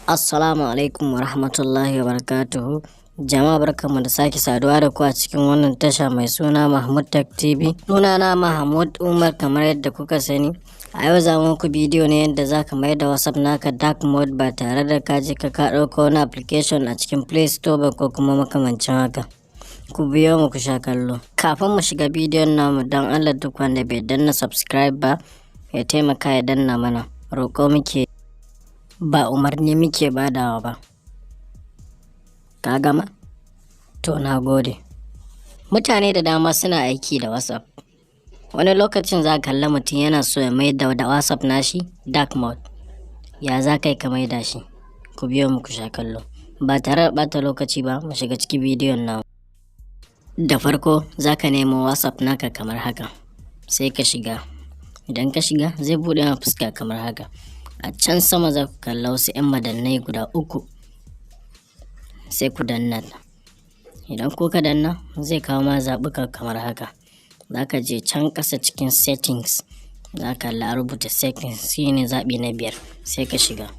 Assalamu alaikum wa rahmatullahi wa barakatuhu. Jama'a barkanmu da sake saduwa da ku a cikin wannan tasha mai suna Mahmud Tech TV. Sunana Mahmud Umar kamar yadda kuka sani. A yau za mu muku bidiyo ne yadda za ka mai da WhatsApp naka dark mode ba tare da ka je ka ɗauko wani application a cikin Play Store ba ko kuma makamancin haka. Ku biyo mu ku sha kallo. Kafin mu shiga bidiyon namu, don Allah duk wanda bai danna subscribe ba ya taimaka ya danna mana. Roƙo muke, ba umarni muke badawa ba. Ka gama? To na gode. Mutane da dama suna aiki da WhatsApp. Wani lokacin za ka kalla mutum yana so ya maida da WhatsApp nashi dark mode. Ya za ka yi ka maida shi? Ku biyo mu ku sha kallo. Ba tare da ɓata lokaci ba, mu shiga cikin bidiyon namu. Da farko za ka nemo WhatsApp naka kamar haka. Sai ka shiga. Idan ka shiga zai buɗe ma fuska kamar haka. A can sama za ku kalla wasu 'yan madannai guda 3. Sai ku danna. Idan kuka danna zai kawo ma zaɓuka kamar haka. Za ka je can ƙasa cikin settings. Za ka kalla rubuta settings, shine zaɓi na 5. Sai ka shiga.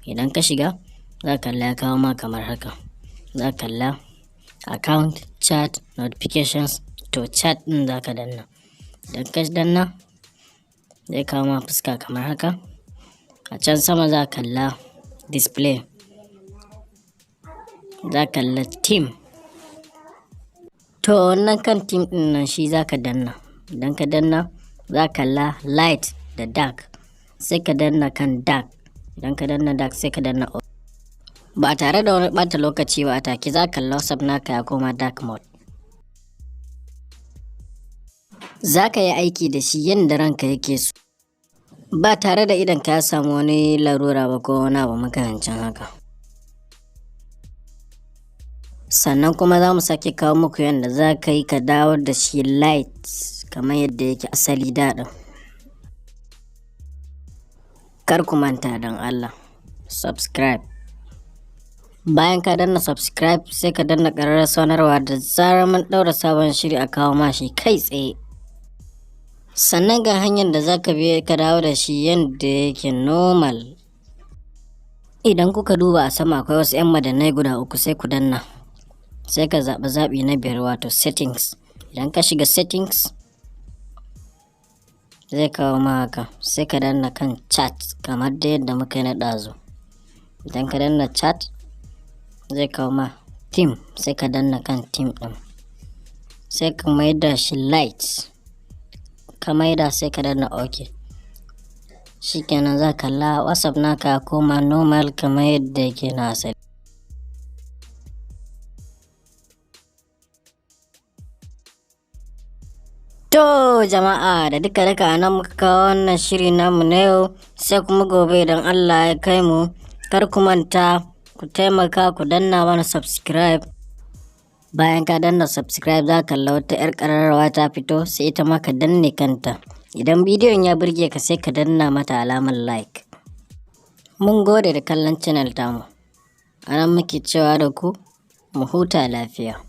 Idan ka shiga za ka kalla ya kawo ma kamar haka. Za ka kalla account, chat, notifications. To chat ɗin za ka danna. Idan ka danna zai kawo ma fuska kamar haka. A can sama za ka kalla display. Za ka kalla team. To wannan kan team ɗin nan shi za ka danna. Idan ka danna za ka kalla light da dark. Sai ka danna kan dark. Idan ka danna dark sai ka danna off. Ba tare da wani ɓata lokaci ba, a take za ka kalla WhatsApp naka ya koma dark mode. Za ka yi aiki da shi yadda ranka yake so, ba tare da idan ka samu wani larura ba ko wani abu makamancin haka. Sannan kuma za mu sake kawo muku yadda za ka yi ka dawo da shi light kamar yadda yake asali daɗin. Kar ku manta don Allah, subscribe. Bayan ka danna subscribe sai ka danna ƙararrawar sanarwa da zarar mun ɗaura sabon shiri a kawo ma shi kai tsaye. Sannan ga hanyar da za ka bi ka dawo da shi yadda yake normal. Idan kuka duba a sama akwai wasu 'yan madannai guda 3, sai ku danna. Sai ka zaɓi zaɓi na 5 wato settings. Idan ka shiga settings zai kawo ma haka. Sai ka danna kan chat kamar da yadda muka yi na ɗazu. Idan ka danna chat zai kawo ma team. Sai ka danna kan team ɗin. Sai ka maida shi light. Ka maida sai ka danna OK. Shikenan za ka kalla WhatsApp naka koma normal kamar yadda yake na asali. To jama'a, da duka nan muka kawo wannan shiri namu na yau, sai kuma gobe idan Allah ya kai mu. Kar ku manta ku taimaka ku danna mana subscribe. Bayan ka danna subscribe za ka kalla wata 'yar ƙararrawa ta fito, sai ita ma ka danne kanta. Idan bidiyon ya burge ka sai ka danna mata alamar like. Mun gode da kallon channel tamu. Anan muke cewa da ku mu huta lafiya.